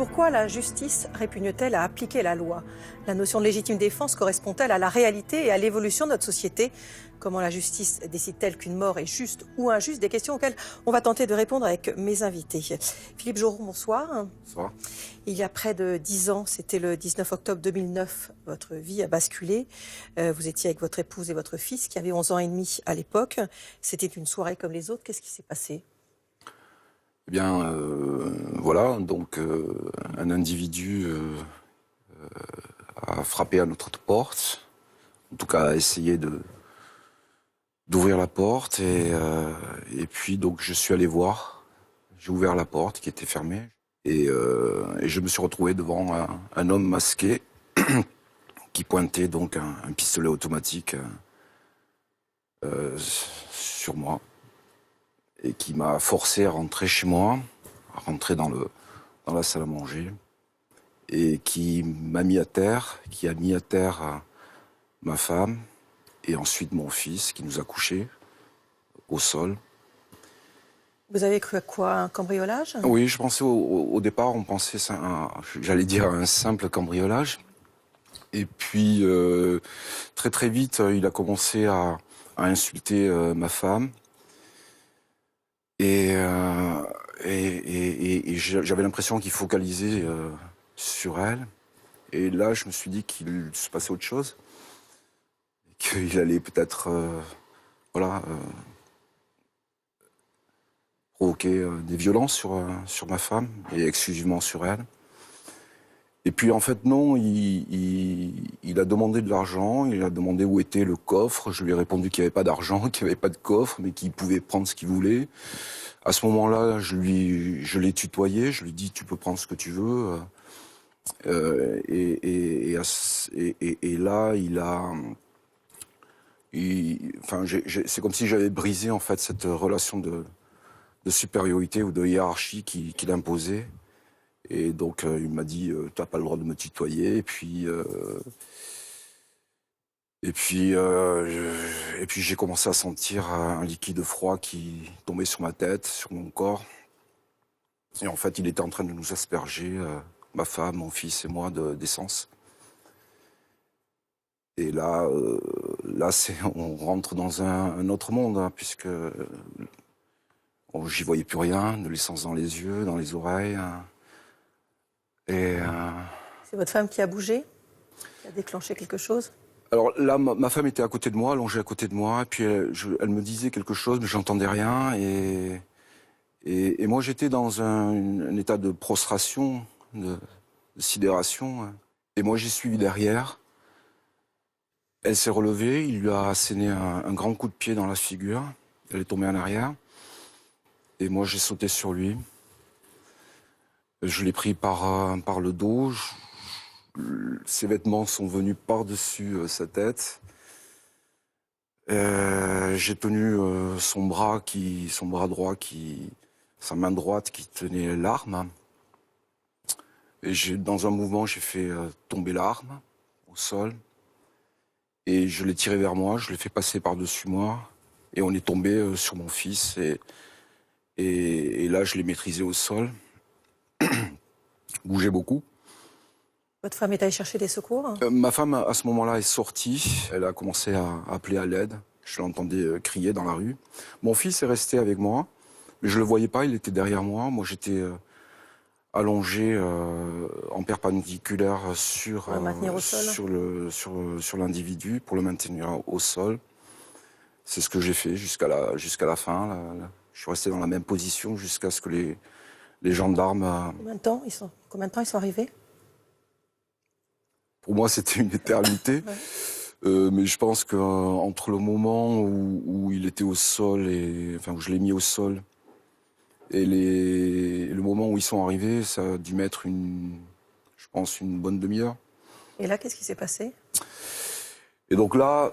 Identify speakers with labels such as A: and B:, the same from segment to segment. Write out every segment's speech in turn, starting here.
A: Pourquoi la justice répugne-t-elle à appliquer la loi? La notion de légitime défense correspond-elle à la réalité et à l'évolution de notre société? Comment la justice décide-t-elle qu'une mort est juste ou injuste? Des questions auxquelles on va tenter de répondre avec mes invités. Philippe Joron, bonsoir.
B: Bonsoir.
A: Il y a près de 10 ans, c'était le 19 octobre 2009, votre vie a basculé. Vous étiez avec votre épouse et votre fils qui avait 11 ans et demi à l'époque. C'était une soirée comme les autres. Qu'est-ce qui s'est passé?
B: Eh bien, voilà, donc un individu a frappé à notre porte, en tout cas a essayé d'ouvrir la porte, et puis donc je suis allé voir, j'ai ouvert la porte qui était fermée, et je me suis retrouvé devant un homme masqué qui pointait donc un pistolet automatique sur moi, et qui m'a forcé à rentrer chez moi, à rentrer dans la salle à manger, et qui m'a mis à terre, qui a mis à terre ma femme, et ensuite mon fils, qui nous a couchés au sol.
A: Vous avez cru à quoi? Un cambriolage?
B: Oui, je pensais au départ, on pensait, j'allais dire un simple cambriolage. Et puis, très très vite, il a commencé à insulter ma femme. Et j'avais l'impression qu'il focalisait sur elle. Et là, je me suis dit qu'il se passait autre chose. Qu'il allait peut-être provoquer des violences sur ma femme, et exclusivement sur elle. Et puis en fait non, il a demandé de l'argent, il a demandé où était le coffre. Je lui ai répondu qu'il n'y avait pas d'argent, qu'il n'y avait pas de coffre, mais qu'il pouvait prendre ce qu'il voulait. À ce moment-là, je l'ai tutoyé, je lui ai dit tu peux prendre ce que tu veux. Et là, c'est comme si j'avais brisé en fait cette relation de supériorité ou de hiérarchie qu'il imposait. Et donc il m'a dit t'as pas le droit de me tutoyer. Et puis j'ai commencé à sentir un liquide froid qui tombait sur ma tête, sur mon corps. Et en fait il était en train de nous asperger, ma femme, mon fils et moi, d'essence. Et là on rentre dans un autre monde, hein, puisque j'y voyais plus rien, de l'essence dans les yeux, dans les oreilles. Hein. Et
A: c'est votre femme qui a bougé? Qui a déclenché quelque chose?
B: Alors là, ma femme était à côté de moi, allongée à côté de moi, et puis elle me disait quelque chose, mais j'entendais rien. Et moi, j'étais dans un état de prostration, de sidération. Et moi, j'ai suivi derrière. Elle s'est relevée, il lui a asséné un grand coup de pied dans la figure. Elle est tombée en arrière. Et moi, j'ai sauté sur lui. Je l'ai pris par le dos. Ses vêtements sont venus par-dessus sa tête. J'ai tenu son bras droit, sa main droite qui tenait l'arme. Et dans un mouvement, j'ai fait tomber l'arme au sol. Et je l'ai tiré vers moi, je l'ai fait passer par-dessus moi. Et on est tombé sur mon fils. Et là, je l'ai maîtrisé au sol. Bougeait beaucoup.
A: Votre femme est allée chercher des secours?
B: Ma femme, à ce moment-là, est sortie. Elle a commencé à appeler à l'aide. Je l'entendais crier dans la rue. Mon fils est resté avec moi, mais je le voyais pas, il était derrière moi. Moi, j'étais allongé en perpendiculaire sur l'individu, pour le maintenir au sol. C'est ce que j'ai fait jusqu'à la fin. Là. Je suis resté dans la même position jusqu'à ce que les gendarmes...
A: Combien de temps ils sont arrivés?
B: Pour moi, c'était une éternité. Ouais. Mais je pense qu'entre le moment où il était au sol, où je l'ai mis au sol, et le moment où ils sont arrivés, ça a dû mettre une bonne demi-heure.
A: Et là, qu'est-ce qui s'est passé?
B: Et donc là,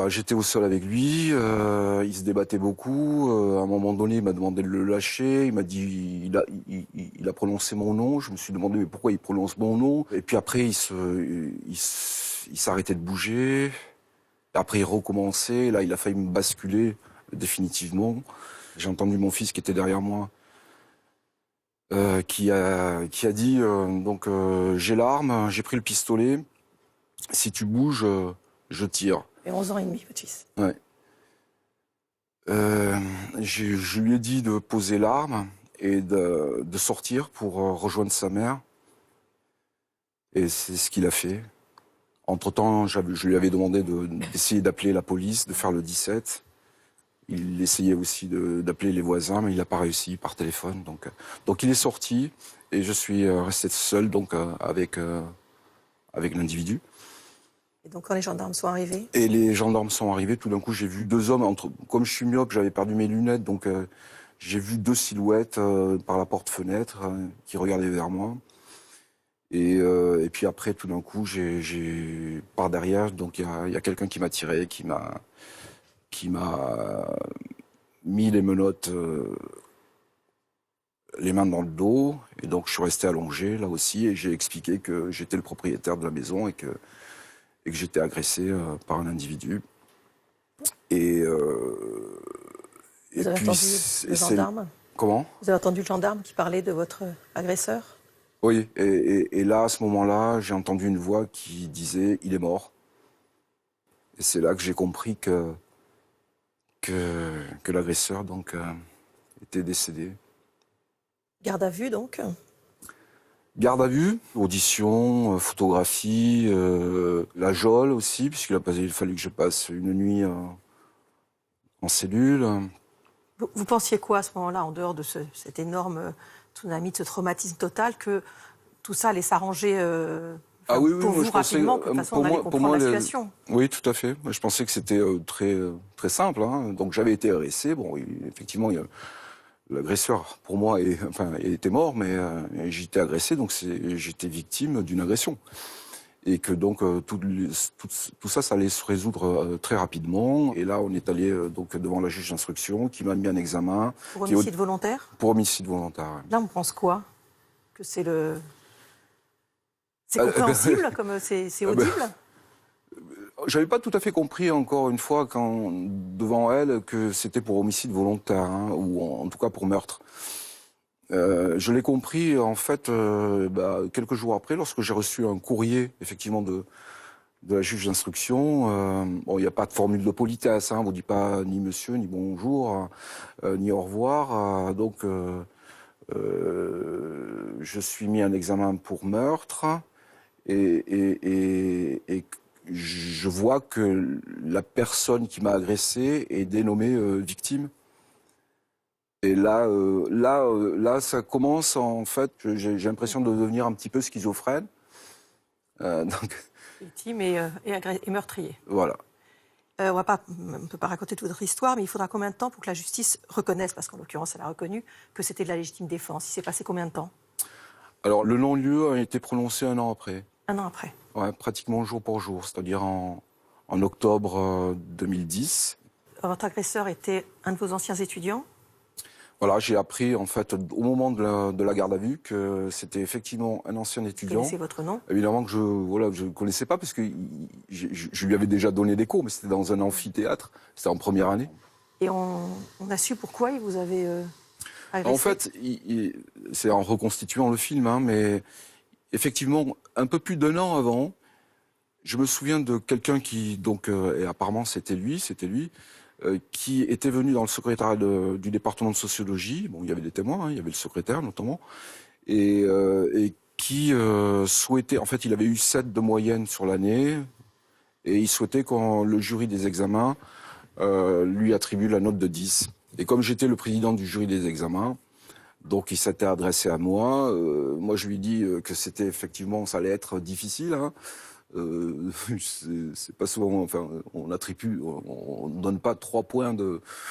B: j'étais au sol avec lui, il se débattait beaucoup. À un moment donné, il m'a demandé de le lâcher. Il m'a dit, il a prononcé mon nom. Je me suis demandé mais pourquoi il prononce mon nom. Et puis après, il s'arrêtait de bouger. Après, il recommençait. Là, il a failli me basculer définitivement. J'ai entendu mon fils qui était derrière moi qui a dit donc j'ai l'arme, j'ai pris le pistolet, si tu bouges, je tire.
A: Et 11 ans et demi, votre fils.
B: Ouais. Je lui ai dit de poser l'arme et de sortir pour rejoindre sa mère. Et c'est ce qu'il a fait. Entre-temps, je lui avais demandé d'essayer d'appeler la police, de faire le 17. Il essayait aussi d'appeler les voisins, mais il n'a pas réussi par téléphone. Donc il est sorti et je suis resté seul donc, avec l'individu.
A: Et donc quand les gendarmes sont arrivés?
B: Et les gendarmes sont arrivés, tout d'un coup j'ai vu deux hommes, comme je suis myope, j'avais perdu mes lunettes, donc j'ai vu deux silhouettes par la porte-fenêtre qui regardaient vers moi. Et puis après, tout d'un coup, par derrière, donc il y a quelqu'un qui m'a tiré, qui m'a mis les menottes, les mains dans le dos. Et donc je suis resté allongé là aussi, et j'ai expliqué que j'étais le propriétaire de la maison et que j'étais agressé par un individu.
A: Vous avez entendu le gendarme?
B: Comment?
A: Vous avez entendu le gendarme qui parlait de votre agresseur?
B: Oui, et là, à ce moment-là, j'ai entendu une voix qui disait « il est mort ». Et c'est là que j'ai compris que l'agresseur donc était décédé.
A: Garde à vue donc?
B: Garde à vue, audition, photographie, la geôle aussi, puisqu'il a fallu que je passe une nuit en cellule.
A: Vous pensiez quoi à ce moment-là, en dehors de cet énorme tsunami, de ce traumatisme total, que tout ça allait s'arranger
B: oui,
A: pour vous rapidement, que de toute façon on allait comprendre la situation?
B: Oui, tout à fait. Je pensais que c'était très simple. Hein. Donc j'avais été agressé. Bon, effectivement, l'agresseur, pour moi, était mort, mais j'étais agressé, donc j'étais victime d'une agression. Et que donc tout ça, ça allait se résoudre très rapidement. Et là, on est allé donc devant la juge d'instruction qui m'a mis en examen.
A: Pour homicide volontaire?
B: Pour homicide volontaire. Ouais.
A: Là, on pense quoi? Que c'est c'est compréhensible, comme c'est audible?
B: J'avais pas tout à fait compris, encore une fois, devant elle, que c'était pour homicide volontaire, hein, ou en tout cas pour meurtre. Je l'ai compris, en fait, quelques jours après, lorsque j'ai reçu un courrier, effectivement, de la juge d'instruction. Bon, il n'y a pas de formule de politesse, hein, on ne vous dit pas ni monsieur, ni bonjour, ni au revoir. Donc, je suis mis en examen pour meurtre, et je vois que la personne qui m'a agressé est dénommée victime. Et là, ça commence, en fait, j'ai l'impression de devenir un petit peu schizophrène.
A: Victime et meurtrier.
B: Voilà.
A: On ne peut pas raconter toute votre histoire, mais il faudra combien de temps pour que la justice reconnaisse, parce qu'en l'occurrence, elle a reconnu, que c'était de la légitime défense? Il s'est passé combien de temps?
B: Alors, le non-lieu a été prononcé 1 an après.
A: 1 an après?
B: Ouais, pratiquement jour pour jour, c'est-à-dire en octobre 2010.
A: Votre agresseur était un de vos anciens étudiants?
B: Voilà, j'ai appris, en fait, au moment de la garde à vue, que c'était effectivement un ancien étudiant.
A: Vous connaissez votre nom?
B: Évidemment que je ne connaissais pas, parce que je lui avais déjà donné des cours, mais c'était dans un amphithéâtre, c'était en première année.
A: Et on a su pourquoi il vous avait agressé?
B: En fait, c'est en reconstituant le film, hein, mais effectivement, un peu plus d'1 an avant, je me souviens de quelqu'un qui, donc, et apparemment c'était lui, qui était venu dans le secrétariat du département de sociologie. Bon, il y avait des témoins, hein, il y avait le secrétaire notamment, et qui souhaitait, en fait, il avait eu 7 de moyenne sur l'année, et il souhaitait que le jury des examens lui attribue la note de 10. Et comme j'étais le président du jury des examens, donc il s'était adressé à moi. Moi, je lui ai dit que c'était effectivement, ça allait être difficile, hein. C'est pas souvent, enfin, on donne pas 3 points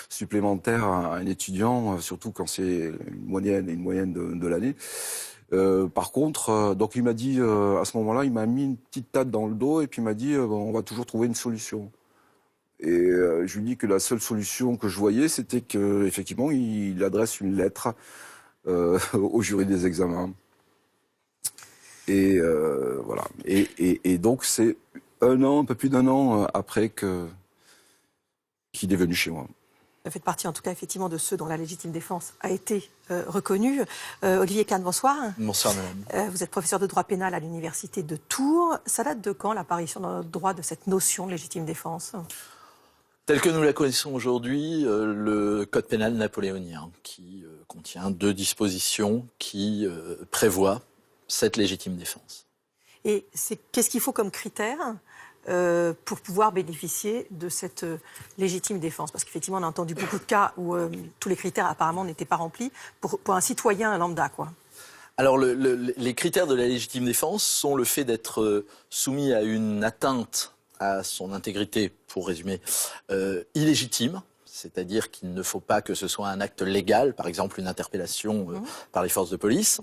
B: supplémentaires à un étudiant, surtout quand c'est une moyenne de l'année. Par contre, donc il m'a dit, à ce moment-là, il m'a mis une petite tape dans le dos et puis il m'a dit, on va toujours trouver une solution. Et je lui dis que la seule solution que je voyais, c'était qu'effectivement, il adresse une lettre au jury des examens. Et voilà. Et donc c'est un peu plus d'1 an après qu'il est venu chez moi.
A: Vous faites partie en tout cas effectivement de ceux dont la légitime défense a été reconnue. Olivier Kahn, bonsoir.
C: Bonsoir madame.
A: Vous êtes professeur de droit pénal à l'université de Tours. Ça date de quand l'apparition dans notre droit de cette notion de légitime défense ?
C: Telle que nous la connaissons aujourd'hui, le code pénal napoléonien, qui contient 2 dispositions qui prévoient cette légitime défense.
A: Et qu'est-ce qu'il faut comme critère pour pouvoir bénéficier de cette légitime défense? Parce qu'effectivement, on a entendu beaucoup de cas où tous les critères apparemment n'étaient pas remplis pour un citoyen lambda, quoi.
C: Alors, les critères de la légitime défense sont le fait d'être soumis à une atteinte à son intégrité, pour résumer, illégitime. C'est-à-dire qu'il ne faut pas que ce soit un acte légal, par exemple une interpellation par les forces de police.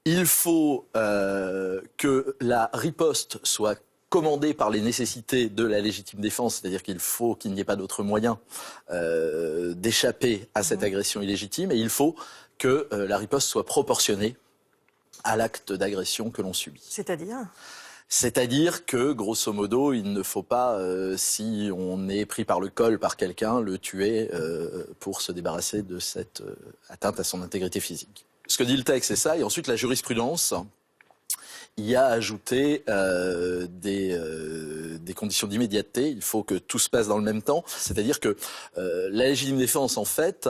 C: Il faut que la riposte soit commandée par les nécessités de la légitime défense, c'est-à-dire qu'il faut qu'il n'y ait pas d'autre moyen d'échapper à cette agression illégitime, et il faut que la riposte soit proportionnée à l'acte d'agression que l'on subit. C'est-à-dire que, grosso modo, il ne faut pas, si on est pris par le col par quelqu'un, le tuer pour se débarrasser de cette atteinte à son intégrité physique. Ce que dit le texte, c'est ça, et ensuite la jurisprudence y a ajouté des conditions d'immédiateté. Il faut que tout se passe dans le même temps. C'est-à-dire que la légitime défense, en fait,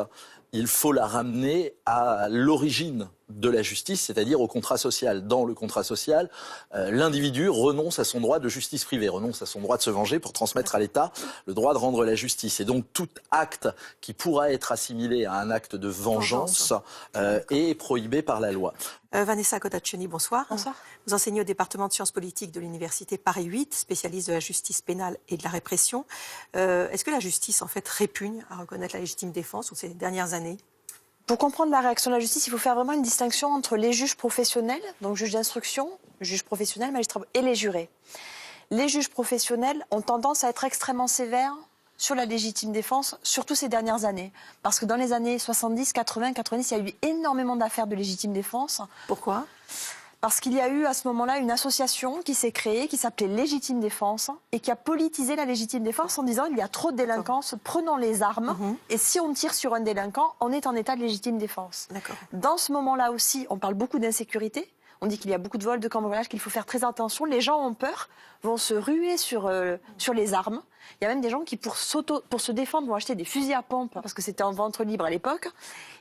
C: il faut la ramener à l'origine de la justice, c'est-à-dire au contrat social. Dans le contrat social, l'individu renonce à son droit de justice privée, renonce à son droit de se venger pour transmettre à l'État le droit de rendre la justice. Et donc tout acte qui pourra être assimilé à un acte de vengeance est prohibé par la loi.
A: Vanessa Cotaccioni, bonsoir.
D: Bonsoir.
A: Vous enseignez au département de sciences politiques de l'université Paris 8, spécialiste de la justice pénale et de la répression. Est-ce que la justice, en fait, répugne à reconnaître la légitime défense ces dernières années ?
D: Pour comprendre la réaction de la justice, il faut faire vraiment une distinction entre les juges professionnels, donc juges d'instruction, juges professionnels, magistrats, et les jurés. Les juges professionnels ont tendance à être extrêmement sévères sur la légitime défense, surtout ces dernières années. Parce que dans les années 70, 80, 90, il y a eu énormément d'affaires de légitime défense.
A: Pourquoi ?
D: Parce qu'il y a eu à ce moment-là une association qui s'est créée, qui s'appelait Légitime Défense, et qui a politisé la légitime défense en disant il y a trop de délinquance, prenons les armes, et si on tire sur un délinquant, on est en état de légitime défense. Dans ce moment-là aussi, on parle beaucoup d'insécurité. On dit qu'il y a beaucoup de vols, de cambriolages, qu'il faut faire très attention. Les gens ont peur, vont se ruer sur les armes. Il y a même des gens qui, pour se défendre, vont acheter des fusils à pompe, parce que c'était en vente libre à l'époque.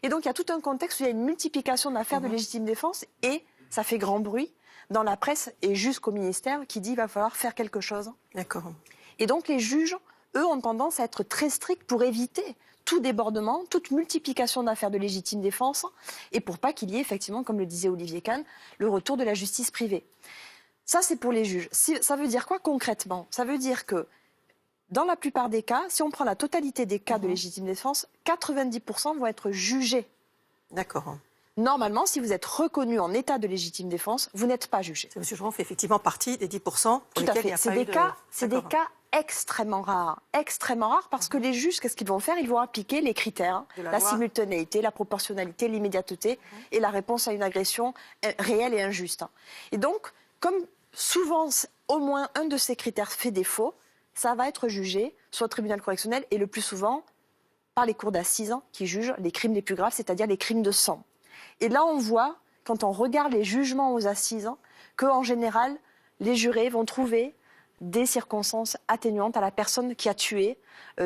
D: Et donc il y a tout un contexte où il y a une multiplication d'affaires de légitime défense, et ça fait grand bruit dans la presse et jusqu'au ministère qui dit qu'il va falloir faire quelque chose. Et donc les juges, eux, ont tendance à être très stricts pour éviter tout débordement, toute multiplication d'affaires de légitime défense et pour pas qu'il y ait effectivement, comme le disait Olivier Kahn, le retour de la justice privée. Ça, c'est pour les juges. Ça veut dire quoi concrètement ? Ça veut dire que dans la plupart des cas, si on prend la totalité des cas de légitime défense, 90% vont être jugés. Normalement, si vous êtes reconnu en état de légitime défense, vous n'êtes pas jugé.
A: M. Jouan fait effectivement partie des 10%.
D: Tout à fait. C'est des cas extrêmement rares parce que les juges, qu'est-ce qu'ils vont faire ? Ils vont appliquer les critères, la simultanéité, la proportionnalité, l'immédiateté et la réponse à une agression réelle et injuste. Et donc, comme souvent, au moins un de ces critères fait défaut, ça va être jugé soit au tribunal correctionnel et le plus souvent par les cours d'assises qui jugent les crimes les plus graves, c'est-à-dire les crimes de sang. Et là, on voit, quand on regarde les jugements aux assises, qu'en général, les jurés vont trouver des circonstances atténuantes à la personne qui a tué,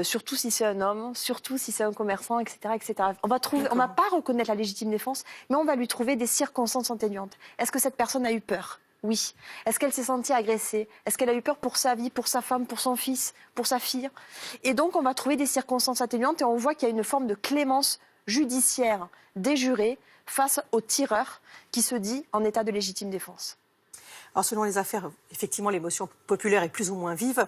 D: surtout si c'est un homme, surtout si c'est un commerçant, etc. etc. On va pas reconnaître la légitime défense, mais on va lui trouver des circonstances atténuantes. Est-ce que cette personne a eu peur ? Oui. Est-ce qu'elle s'est sentie agressée ? Est-ce qu'elle a eu peur pour sa vie, pour sa femme, pour son fils, pour sa fille ? Et donc, on va trouver des circonstances atténuantes et on voit qu'il y a une forme de clémence judiciaire des jurés face au tireur qui se dit en état de légitime défense.
A: Alors selon les affaires, effectivement, l'émotion populaire est plus ou moins vive,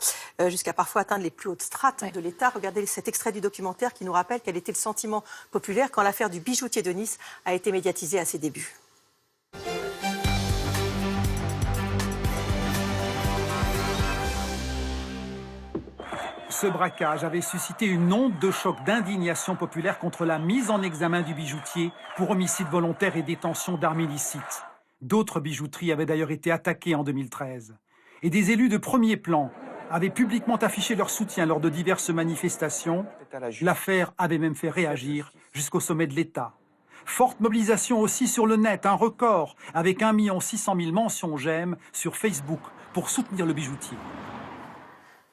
A: jusqu'à parfois atteindre les plus hautes strates de l'État. Regardez cet extrait du documentaire qui nous rappelle quel était le sentiment populaire quand l'affaire du bijoutier de Nice a été médiatisée à ses débuts.
E: Ce braquage avait suscité une onde de choc d'indignation populaire contre la mise en examen du bijoutier pour homicide volontaire et détention d'armes illicites. D'autres bijouteries avaient d'ailleurs été attaquées en 2013. Et des élus de premier plan avaient publiquement affiché leur soutien lors de diverses manifestations. L'affaire avait même fait réagir jusqu'au sommet de l'État. Forte mobilisation aussi sur le net, un record, avec 1 600 000 mentions j'aime sur Facebook pour soutenir le bijoutier.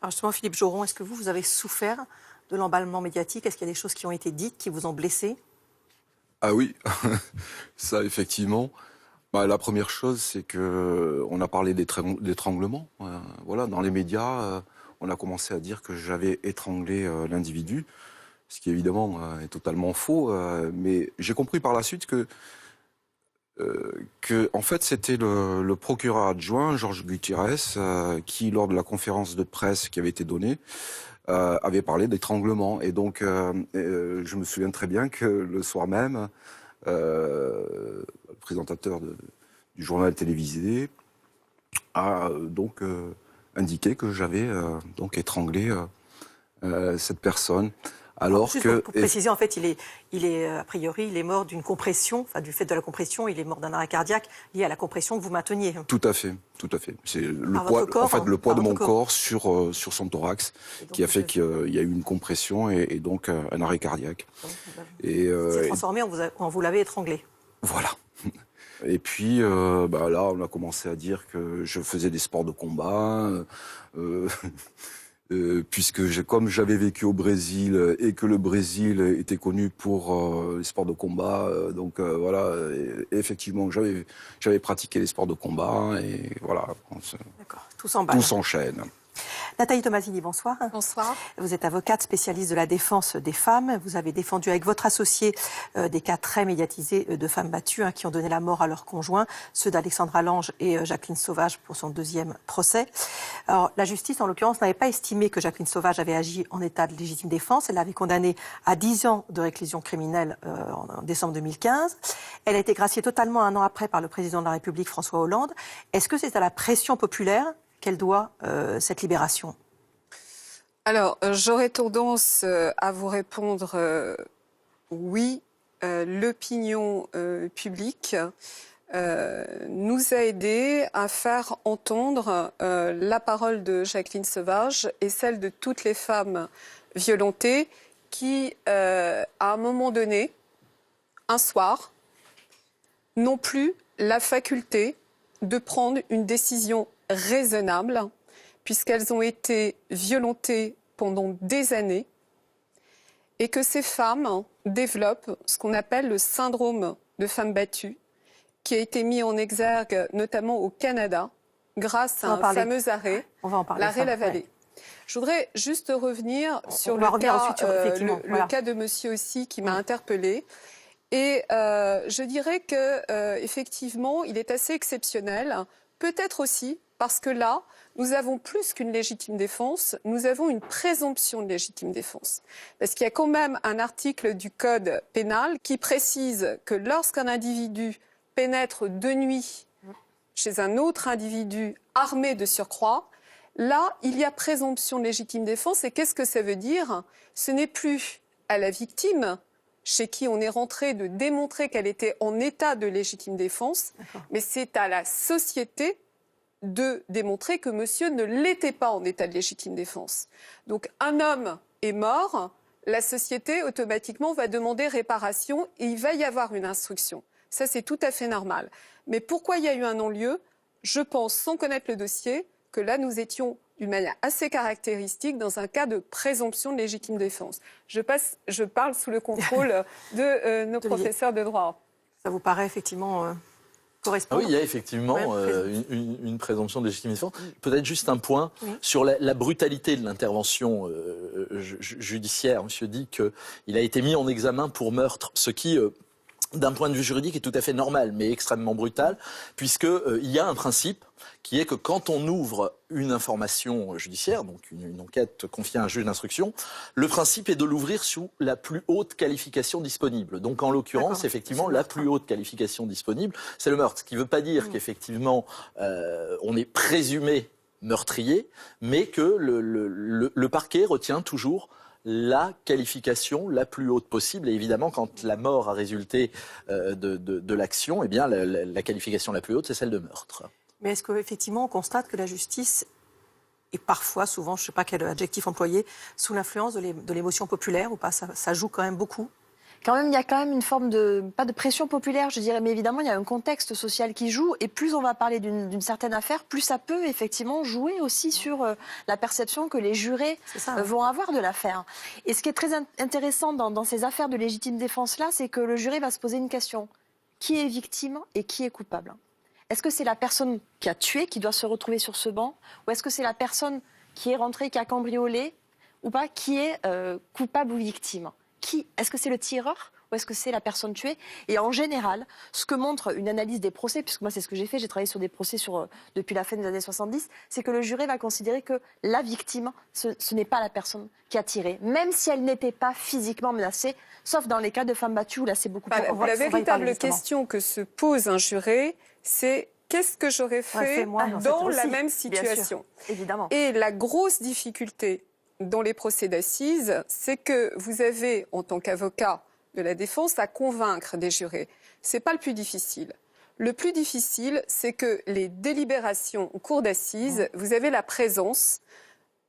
A: Alors justement, Philippe Joron, est-ce que vous avez souffert de l'emballement médiatique? Est-ce qu'il y a des choses qui ont été dites, qui vous ont blessé?
B: Ah oui, ça effectivement. La première chose, c'est que on a parlé d'étranglement. Voilà, dans les médias, on a commencé à dire que j'avais étranglé l'individu, ce qui évidemment est totalement faux. Mais j'ai compris par la suite que en fait, c'était le procureur adjoint, Georges Gutiérrez, qui, lors de la conférence de presse qui avait été donnée, avait parlé d'étranglement. Et donc, je me souviens très bien que le soir même, le présentateur du journal télévisé a donc indiqué que j'avais donc étranglé cette personne. Alors que,
A: pour préciser, en fait, il est a priori, il est mort d'une compression, enfin du fait de la compression, il est mort d'un arrêt cardiaque lié à la compression que vous mainteniez.
B: Tout à fait, tout à fait. C'est le
A: Par
B: poids,
A: votre corps,
B: en fait, le poids de mon
A: corps
B: corps sur son thorax, qui a fait qu'il y a eu une compression et donc un arrêt cardiaque.
A: Et s'est transformé, on vous l'avait étranglé.
B: Voilà. Et puis là, on a commencé à dire que je faisais des sports de combat. Puisque comme j'avais vécu au Brésil et que le Brésil était connu pour les sports de combat, voilà, et effectivement j'avais pratiqué les sports de combat et voilà.
A: D'accord, tout s'emballe.
B: Tout s'enchaîne.
A: Nathalie Tomasini, bonsoir.
F: Bonsoir.
A: Vous êtes avocate spécialiste de la défense des femmes. Vous avez défendu avec votre associé des cas très médiatisés de femmes battues qui ont donné la mort à leurs conjoints, ceux d'Alexandra Lange et Jacqueline Sauvage pour son 2e procès. Alors, la justice, en l'occurrence, n'avait pas estimé que Jacqueline Sauvage avait agi en état de légitime défense. Elle l'avait condamnée à 10 ans de réclusion criminelle en décembre 2015. Elle a été graciée totalement 1 an après par le président de la République, François Hollande. Est-ce que c'est à la pression populaire qu'elle doit cette libération?
F: Alors, j'aurais tendance à vous répondre oui. L'opinion publique nous a aidés à faire entendre la parole de Jacqueline Sauvage et celle de toutes les femmes violentées qui, à un moment donné, un soir, n'ont plus la faculté de prendre une décision raisonnable, puisqu'elles ont été violentées pendant des années, et que ces femmes développent ce qu'on appelle le syndrome de femmes battues, qui a été mis en exergue notamment au Canada, grâce à un fameux arrêt, l'arrêt Lavallée. Je voudrais juste revenir sur le cas de monsieur aussi qui m'a interpellée. Et je dirais que effectivement, il est assez exceptionnel, peut-être aussi parce que là, nous avons plus qu'une légitime défense, nous avons une présomption de légitime défense. Parce qu'il y a quand même un article du Code pénal qui précise que lorsqu'un individu pénètre de nuit chez un autre individu armé de surcroît, là, il y a présomption de légitime défense. Et qu'est-ce que ça veut dire? Ce n'est plus à la victime, chez qui on est rentré, de démontrer qu'elle était en état de légitime défense, mais c'est à la société de démontrer que monsieur ne l'était pas en état de légitime défense. Donc un homme est mort, la société automatiquement va demander réparation et il va y avoir une instruction. Ça, c'est tout à fait normal. Mais pourquoi il y a eu un non-lieu? Je pense, sans connaître le dossier, que là, nous étions d'une manière assez caractéristique dans un cas de présomption de légitime défense. Je parle sous le contrôle de nos professeurs de droit.
A: Ça vous paraît effectivement correspondre?
C: Oui, il y a effectivement une présomption de légitime défense. Peut-être juste un point sur la brutalité de l'intervention judiciaire. Monsieur dit qu'il a été mis en examen pour meurtre, ce qui... d'un point de vue juridique, est tout à fait normal, mais extrêmement brutal, puisqu'il y a un principe qui est que quand on ouvre une information judiciaire, donc une enquête confiée à un juge d'instruction, le principe est de l'ouvrir sous la plus haute qualification disponible. Donc en l'occurrence, effectivement, la plus haute qualification disponible, c'est le meurtre. Ce qui ne veut pas dire qu'effectivement, on est présumé meurtrier, mais que le parquet retient toujours la qualification la plus haute possible. Et évidemment, quand la mort a résulté de l'action, eh bien, la qualification la plus haute, c'est celle de meurtre.
A: Mais est-ce qu'effectivement, on constate que la justice et parfois, souvent, je ne sais pas quel adjectif employer, sous l'influence de l'émotion populaire ou pas, ça joue quand même beaucoup.
D: Il y a quand même une forme pas de pression populaire, je dirais, mais évidemment, il y a un contexte social qui joue, et plus on va parler d'une certaine affaire, plus ça peut effectivement jouer aussi sur la perception que les jurés vont avoir de l'affaire. Et ce qui est très intéressant dans ces affaires de légitime défense-là, c'est que le juré va se poser une question. Qui est victime et qui est coupable ? Est-ce que c'est la personne qui a tué, qui doit se retrouver sur ce banc, ou est-ce que c'est la personne qui est rentrée, qui a cambriolé, ou pas, qui est coupable ou victime ? Est-ce que c'est le tireur ou est-ce que c'est la personne tuée ? Et en général, ce que montre une analyse des procès, puisque moi c'est ce que j'ai fait, j'ai travaillé sur des procès depuis la fin des années 70, c'est que le juré va considérer que la victime, ce n'est pas la personne qui a tiré, même si elle n'était pas physiquement menacée, sauf dans les cas de femmes battues où là c'est beaucoup plus...
F: La véritable question que se pose un juré, c'est qu'est-ce que j'aurais fait dans la même situation ?
D: Évidemment.
F: Et la grosse difficulté dans les procès d'assises, c'est que vous avez, en tant qu'avocat de la défense, à convaincre des jurés. Ce n'est pas le plus difficile. Le plus difficile, c'est que les délibérations au cours d'assises, vous avez la présence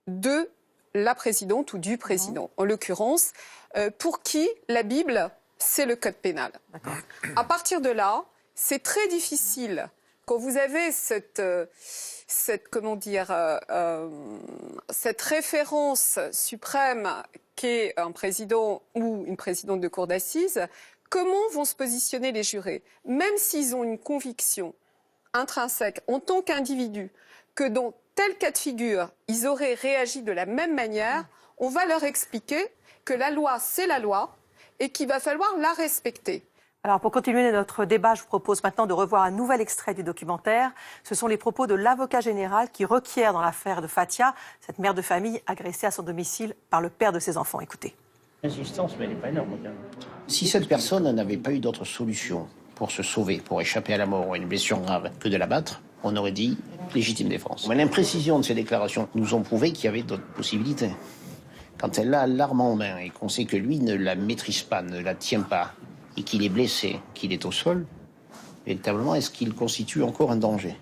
F: de la présidente ou du président. En l'occurrence, pour qui la Bible, c'est le code pénal. À partir de là, c'est très difficile quand vous avez cette référence suprême qu'est un président ou une présidente de cour d'assises, comment vont se positionner les jurés ? Même s'ils ont une conviction intrinsèque en tant qu'individu, que dans tel cas de figure, ils auraient réagi de la même manière, on va leur expliquer que la loi, c'est la loi et qu'il va falloir la respecter.
A: Alors, pour continuer notre débat, je vous propose maintenant de revoir un nouvel extrait du documentaire. Ce sont les propos de l'avocat général qui requiert dans l'affaire de Fathia, cette mère de famille agressée à son domicile par le père de ses enfants. Écoutez.
G: L'insistance, mais elle n'est pas énorme. Si cette personne n'avait pas eu d'autre solution pour se sauver, pour échapper à la mort ou à une blessure grave, que de l'abattre, on aurait dit légitime défense. Mais l'imprécision de ces déclarations nous ont prouvé qu'il y avait d'autres possibilités. Quand elle a l'arme en main et qu'on sait que lui ne la maîtrise pas, ne la tient pas, et qu'il est blessé, qu'il est au sol, véritablement, est-ce qu'il constitue encore un danger ?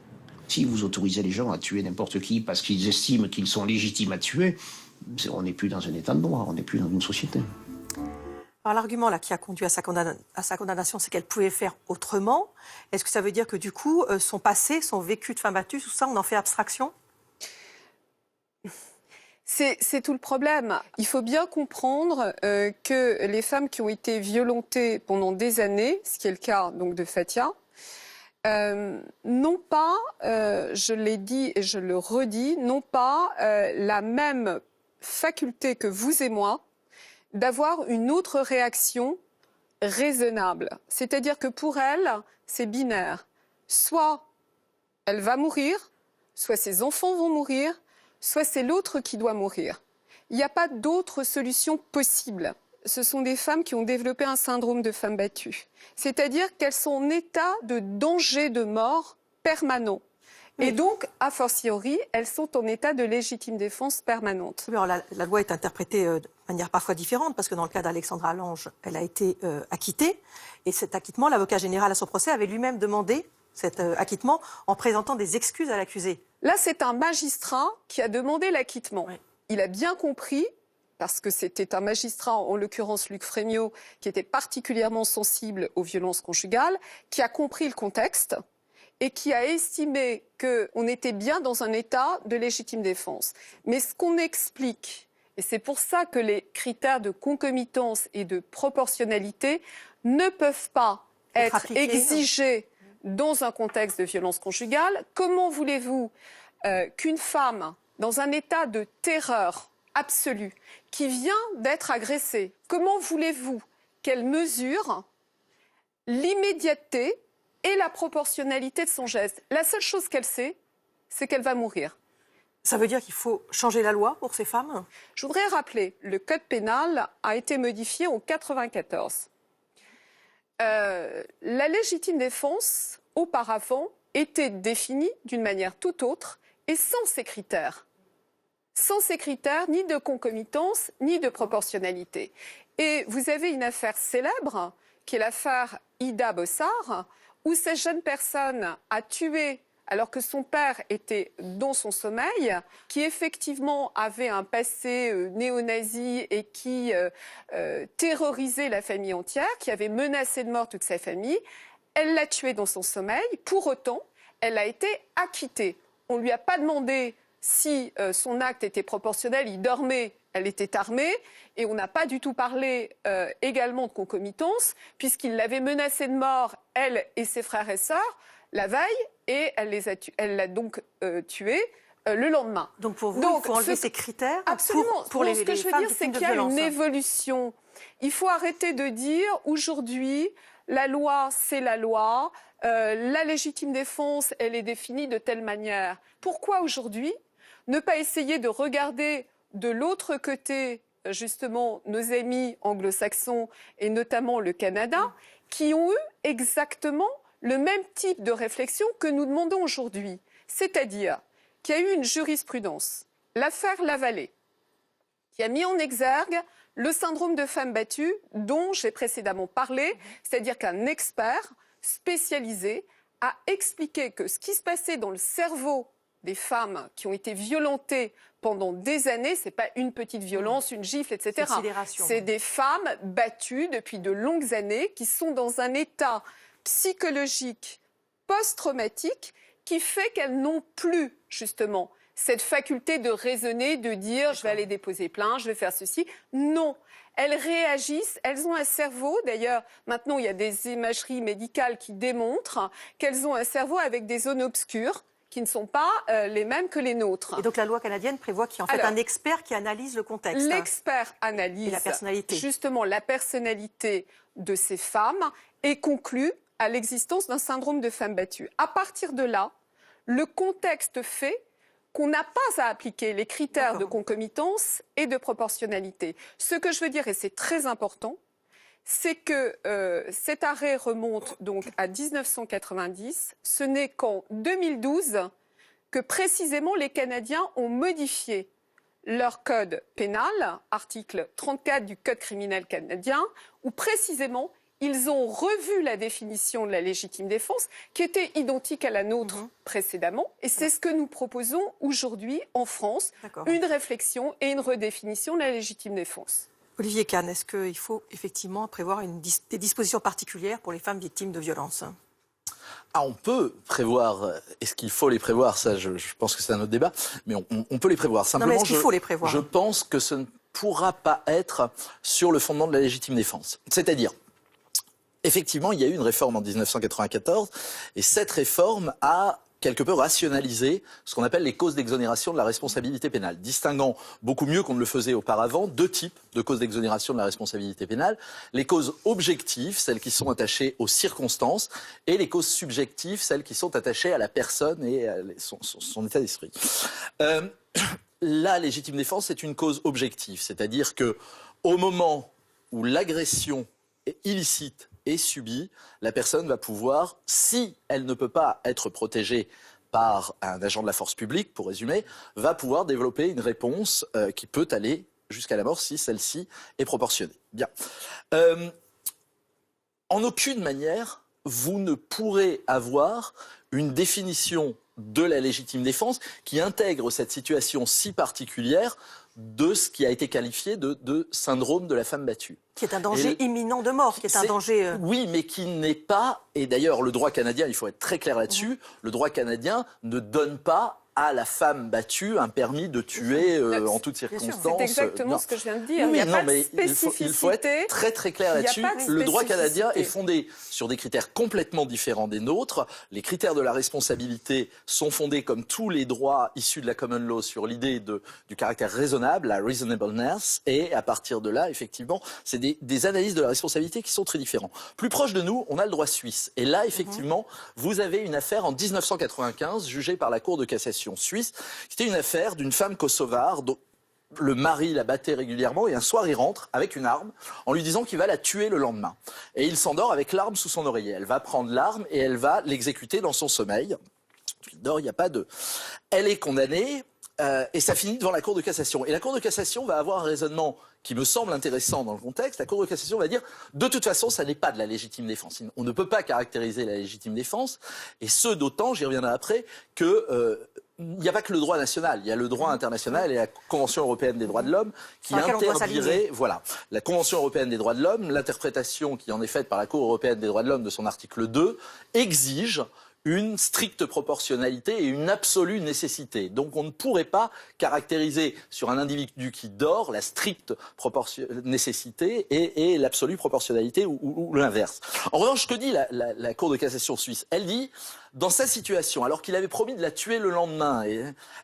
G: Si vous autorisez les gens à tuer n'importe qui parce qu'ils estiment qu'ils sont légitimes à tuer, on n'est plus dans un état de droit, on n'est plus dans une société.
A: Alors l'argument là qui a conduit à sa condamnation, c'est qu'elle pouvait faire autrement. Est-ce que ça veut dire que du coup, son passé, son vécu de femme battue, tout ça, on en fait abstraction ?
F: C'est tout le problème. Il faut bien comprendre que les femmes qui ont été violentées pendant des années, ce qui est le cas donc de Fathia, n'ont pas, je l'ai dit et je le redis, n'ont pas la même faculté que vous et moi d'avoir une autre réaction raisonnable. C'est-à-dire que pour elles, c'est binaire. Soit elle va mourir, soit ses enfants vont mourir, soit c'est l'autre qui doit mourir. Il n'y a pas d'autre solution possible. Ce sont des femmes qui ont développé un syndrome de femme battue. C'est-à-dire qu'elles sont en état de danger de mort permanent. Oui. Et donc, a fortiori, elles sont en état de légitime défense permanente.
A: Alors, la loi est interprétée de manière parfois différente, parce que dans le cas d'Alexandra Lange, elle a été acquittée. Et cet acquittement, l'avocat général à son procès avait lui-même demandé cet acquittement en présentant des excuses à l'accusé.
F: Là, c'est un magistrat qui a demandé l'acquittement. Oui. Il a bien compris, parce que c'était un magistrat, en l'occurrence Luc Frémiot, qui était particulièrement sensible aux violences conjugales, qui a compris le contexte et qui a estimé qu'on était bien dans un état de légitime défense. Mais ce qu'on explique, et c'est pour ça que les critères de concomitance et de proportionnalité ne peuvent pas être exigés dans un contexte de violence conjugale. Comment voulez-vous qu'une femme, dans un état de terreur absolue, qui vient d'être agressée, comment voulez-vous qu'elle mesure l'immédiateté et la proportionnalité de son geste? La seule chose qu'elle sait, c'est qu'elle va mourir.
A: Ça veut dire qu'il faut changer la loi pour ces femmes ?
F: Je voudrais rappeler, le code pénal a été modifié en 1994. La légitime défense, auparavant, était définie d'une manière tout autre et sans ces critères. Sans ces critères, ni de concomitance, ni de proportionnalité. Et vous avez une affaire célèbre, qui est l'affaire Ida Bossard, où cette jeune personne a tué alors que son père était dans son sommeil, qui effectivement avait un passé néo-nazi et qui terrorisait la famille entière, qui avait menacé de mort toute sa famille. Elle l'a tué dans son sommeil. Pour autant, elle a été acquittée. On ne lui a pas demandé si son acte était proportionnel. Il dormait, elle était armée. Et on n'a pas du tout parlé également de concomitance, puisqu'il l'avait menacée de mort, elle et ses frères et sœurs, la veille, et elle l'a donc tuée le lendemain.
A: Donc pour vous, il faut enlever ces critères.
F: Absolument.
A: Pour les
F: ce que je veux
A: femmes
F: dire, c'est
A: victimes de
F: qu'il y a
A: violence.
F: une évolution. Il faut arrêter de dire, aujourd'hui, la loi, c'est la loi. La légitime défense, elle est définie de telle manière. Pourquoi aujourd'hui ne pas essayer de regarder de l'autre côté, justement, nos amis anglo-saxons et notamment le Canada, qui ont eu exactement le même type de réflexion que nous demandons aujourd'hui. C'est-à-dire qu'il y a eu une jurisprudence, l'affaire Lavallée, qui a mis en exergue le syndrome de femme battue dont j'ai précédemment parlé, c'est-à-dire qu'un expert spécialisé a expliqué que ce qui se passait dans le cerveau des femmes qui ont été violentées pendant des années, ce n'est pas une petite violence, une gifle, etc. C'est des femmes battues depuis de longues années qui sont dans un état psychologique post-traumatique qui fait qu'elles n'ont plus, justement, cette faculté de raisonner, de dire « je vais aller déposer plainte, je vais faire ceci ». Non, elles réagissent, elles ont un cerveau. D'ailleurs, maintenant, il y a des imageries médicales qui démontrent qu'elles ont un cerveau avec des zones obscures qui ne sont pas les mêmes que les nôtres.
A: Et donc la loi canadienne prévoit qu'il y a en fait un expert qui analyse le contexte.
F: L'expert analyse
A: la personnalité.
F: Justement la personnalité de ces femmes et conclut à l'existence d'un syndrome de femme battue. À partir de là, le contexte fait qu'on n'a pas à appliquer les critères de concomitance et de proportionnalité. Ce que je veux dire, et c'est très important, c'est que cet arrêt remonte donc à 1990. Ce n'est qu'en 2012 que précisément les Canadiens ont modifié leur code pénal, article 34 du Code criminel canadien, où précisément ils ont revu la définition de la légitime défense, qui était identique à la nôtre précédemment. Et c'est ce que nous proposons aujourd'hui en France, une réflexion et une redéfinition de la légitime défense.
A: Olivier Kahn, est-ce qu'il faut effectivement prévoir des dispositions particulières pour les femmes victimes de violences ?
C: On peut prévoir. Est-ce qu'il faut les prévoir ? Ça, je pense que c'est un autre débat. Mais on peut les prévoir. Simplement,
A: non, mais est-ce qu'il faut les prévoir ?
C: Je pense que ce ne pourra pas être sur le fondement de la légitime défense. C'est-à-dire, effectivement, il y a eu une réforme en 1994 et cette réforme a quelque peu rationalisé ce qu'on appelle les causes d'exonération de la responsabilité pénale, distinguant beaucoup mieux qu'on ne le faisait auparavant deux types de causes d'exonération de la responsabilité pénale. Les causes objectives, celles qui sont attachées aux circonstances, et les causes subjectives, celles qui sont attachées à la personne et à son état d'esprit. La légitime défense est une cause objective, c'est-à-dire que au moment où l'agression est illicite et subie, la personne va pouvoir, si elle ne peut pas être protégée par un agent de la force publique, pour résumer, va pouvoir développer une réponse qui peut aller jusqu'à la mort si celle-ci est proportionnée. Bien. En aucune manière, vous ne pourrez avoir une définition de la légitime défense qui intègre cette situation si particulière de ce qui a été qualifié de syndrome de la femme battue.
A: Qui est un danger imminent de mort, qui est un danger...
C: Oui, mais qui n'est pas... Et d'ailleurs, le droit canadien, il faut être très clair là-dessus, le droit canadien ne donne pas à la femme battue un permis de tuer en toutes circonstances.
F: C'est exactement ce que je viens de dire.
C: Oui,
F: spécificité.
C: Il faut être très très clair là-dessus. Le droit canadien est fondé sur des critères complètement différents des nôtres. Les critères de la responsabilité sont fondés, comme tous les droits issus de la common law, sur l'idée du caractère raisonnable, la reasonableness. Et à partir de là, effectivement, c'est des analyses de la responsabilité qui sont très différentes. Plus proche de nous, on a le droit suisse. Et là, effectivement, vous avez une affaire en 1995 jugée par la Cour de cassation suisse. C'était une affaire d'une femme kosovare dont le mari la battait régulièrement et un soir il rentre avec une arme en lui disant qu'il va la tuer le lendemain. Et il s'endort avec l'arme sous son oreiller. Elle va prendre l'arme et elle va l'exécuter dans son sommeil. Il dort, il n'y a pas de... Elle est condamnée. Et ça finit devant la Cour de cassation. Et la Cour de cassation va avoir un raisonnement qui me semble intéressant dans le contexte. La Cour de cassation va dire, de toute façon, ça n'est pas de la légitime défense. On ne peut pas caractériser la légitime défense, et ce d'autant, j'y reviendrai après, que il n'y a pas que le droit national, il y a le droit international et la Convention européenne des droits de l'homme qui interdirait, voilà, la Convention européenne des droits de l'homme, l'interprétation qui en est faite par la Cour européenne des droits de l'homme de son article 2, exige une stricte proportionnalité et une absolue nécessité. Donc on ne pourrait pas caractériser sur un individu qui dort la stricte nécessité et l'absolue proportionnalité ou l'inverse. En revanche, ce que dit la Cour de cassation suisse, elle dit, dans sa situation, alors qu'il avait promis de la tuer le lendemain,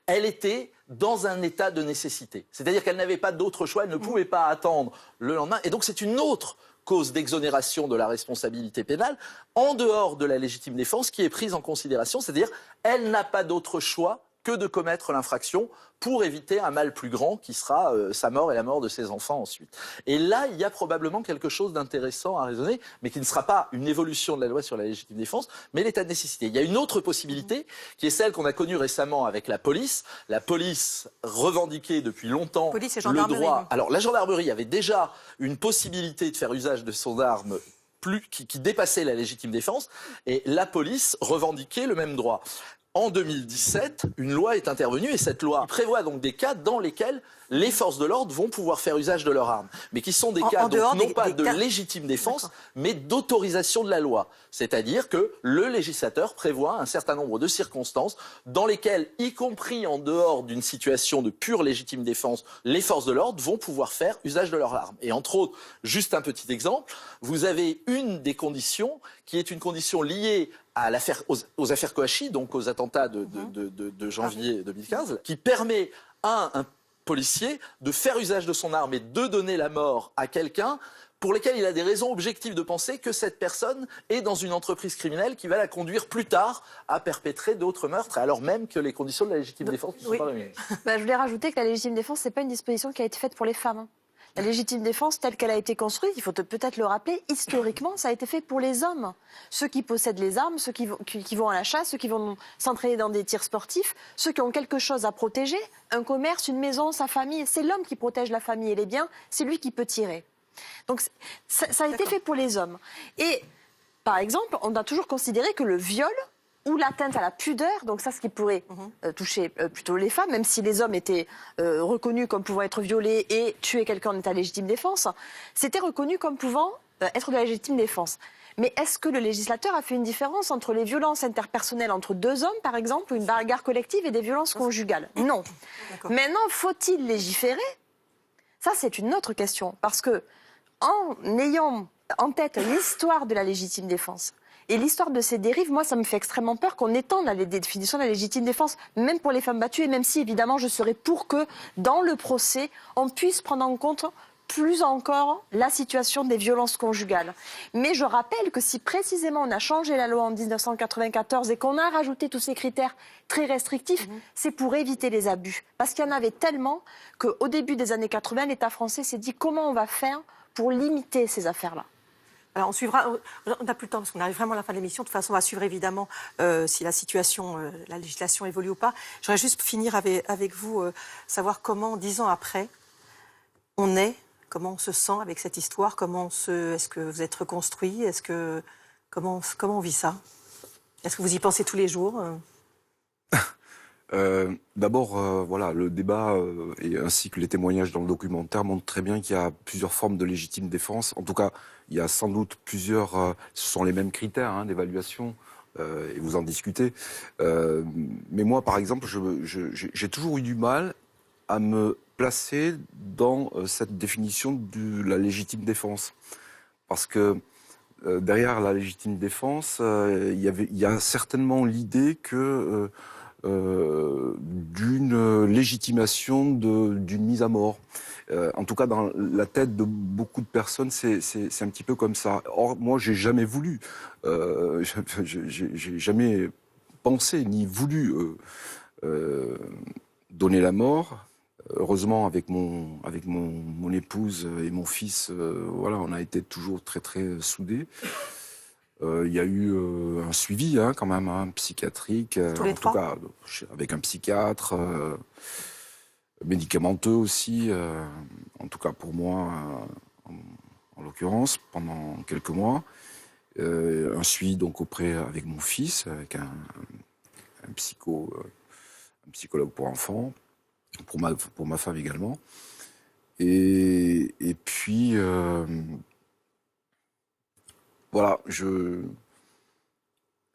C: elle était dans un état de nécessité. C'est-à-dire qu'elle n'avait pas d'autre choix, elle ne pouvait pas attendre le lendemain. Et donc c'est une autre cause d'exonération de la responsabilité pénale, en dehors de la légitime défense, qui est prise en considération, c'est-à-dire elle n'a pas d'autre choix que de commettre l'infraction pour éviter un mal plus grand qui sera sa mort et la mort de ses enfants ensuite. Et là, il y a probablement quelque chose d'intéressant à raisonner, mais qui ne sera pas une évolution de la loi sur la légitime défense, mais l'état de nécessité. Il y a une autre possibilité, qui est celle qu'on a connue récemment avec la police. La police revendiquait depuis longtemps le droit. Alors, la gendarmerie avait déjà une possibilité de faire usage de son arme qui dépassait la légitime défense, et la police revendiquait le même droit. En 2017, une loi est intervenue et cette loi prévoit donc des cas dans lesquels les forces de l'ordre vont pouvoir faire usage de leurs armes, mais qui sont des cas donc, non pas de légitime défense, mais d'autorisation de la loi. C'est-à-dire que le législateur prévoit un certain nombre de circonstances dans lesquelles, y compris en dehors d'une situation de pure légitime défense, les forces de l'ordre vont pouvoir faire usage de leurs armes. Et entre autres, juste un petit exemple, vous avez une des conditions qui est une condition liée à l'affaire, aux affaires Kouachi, donc aux attentats de janvier 2015, qui permet à un policier de faire usage de son arme et de donner la mort à quelqu'un pour lesquels il a des raisons objectives de penser que cette personne est dans une entreprise criminelle qui va la conduire plus tard à perpétrer d'autres meurtres, alors même que les conditions de la légitime défense ne sont pas réunies.
D: Je voulais rajouter que la légitime défense, ce n'est pas une disposition qui a été faite pour les femmes. La légitime défense, telle qu'elle a été construite, il faut peut-être le rappeler, historiquement, ça a été fait pour les hommes. Ceux qui possèdent les armes, ceux qui vont à la chasse, ceux qui vont s'entraîner dans des tirs sportifs, ceux qui ont quelque chose à protéger, un commerce, une maison, sa famille. C'est l'homme qui protège la famille et les biens, c'est lui qui peut tirer. Donc ça a été fait pour les hommes. Et par exemple, on a toujours considéré que le viol ou l'atteinte à la pudeur, donc ça, ce qui pourrait toucher plutôt les femmes, même si les hommes étaient reconnus comme pouvant être violés et tuer quelqu'un en état de légitime défense, c'était reconnu comme pouvant être de la légitime défense. Mais est-ce que le législateur a fait une différence entre les violences interpersonnelles entre deux hommes, par exemple, ou une bagarre collective et des violences conjugales? Non. Maintenant, faut-il légiférer? Ça, c'est une autre question, parce que en ayant en tête l'histoire de la légitime défense, et l'histoire de ces dérives, moi, ça me fait extrêmement peur qu'on étende la définition de la légitime défense, même pour les femmes battues, et même si, évidemment, je serais pour que, dans le procès, on puisse prendre en compte plus encore la situation des violences conjugales. Mais je rappelle que si précisément on a changé la loi en 1994 et qu'on a rajouté tous ces critères très restrictifs, c'est pour éviter les abus. Parce qu'il y en avait tellement qu'au début des années 80, l'État français s'est dit comment on va faire pour limiter ces affaires-là.
A: Alors on suivra, on n'a plus le temps parce qu'on arrive vraiment à la fin de l'émission. De toute façon, on va suivre évidemment si la situation, la législation évolue ou pas. Je voudrais juste finir avec vous, savoir comment, 10 ans après, on est, comment on se sent avec cette histoire, est-ce que vous êtes reconstruit, comment on vit ça? Est-ce que vous y pensez tous les jours?
B: D'abord, voilà, le débat et ainsi que les témoignages dans le documentaire montrent très bien qu'il y a plusieurs formes de légitime défense. En tout cas, il y a sans doute plusieurs, ce sont les mêmes critères d'évaluation, et vous en discutez. Mais moi, par exemple, j'ai toujours eu du mal à me placer dans cette définition de la légitime défense. Parce que derrière la légitime défense, il y a certainement l'idée que d'une légitimation d'une mise à mort. En tout cas, dans la tête de beaucoup de personnes, c'est un petit peu comme ça. Or, moi, j'ai jamais voulu, j'ai jamais pensé ni voulu donner la mort. Heureusement, avec mon épouse et mon fils, voilà, on a été toujours très très soudés. Il y a eu un suivi quand même, psychiatrique,
A: Tous les
B: en tout
A: trois
B: cas avec un psychiatre, médicamenteux aussi, en tout cas pour moi, en l'occurrence, pendant quelques mois. Un suivi donc avec mon fils, avec un psychologue pour enfants, pour ma femme également. Et puis, voilà,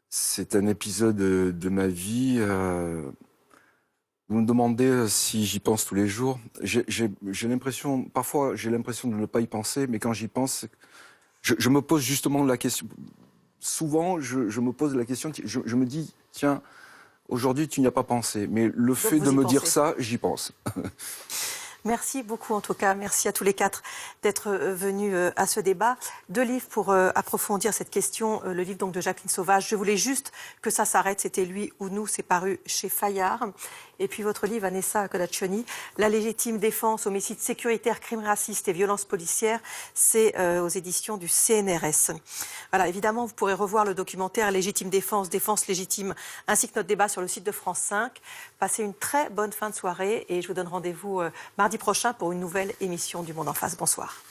B: c'est un épisode de ma vie. Vous me demandez si j'y pense tous les jours. Parfois j'ai l'impression de ne pas y penser, mais quand j'y pense, je me pose justement la question. Souvent, je me pose la question, je me dis, tiens, aujourd'hui tu n'y as pas pensé, mais le fait de me dire ça, j'y pense.
A: Merci beaucoup en tout cas, merci à tous les quatre d'être venus à ce débat. 2 livres pour approfondir cette question, le livre donc de Jacqueline Sauvage. Je voulais juste que ça s'arrête, c'était Lui ou Nous, c'est paru chez Fayard. Et puis votre livre, Vanessa Codaccioni, La légitime défense, homicide sécuritaire, crimes racistes et violences policières, c'est aux éditions du CNRS. Voilà, évidemment, vous pourrez revoir le documentaire Légitime défense, défense légitime, ainsi que notre débat sur le site de France 5. Passez une très bonne fin de soirée et je vous donne rendez-vous mardi prochain pour une nouvelle émission du Monde en face. Bonsoir.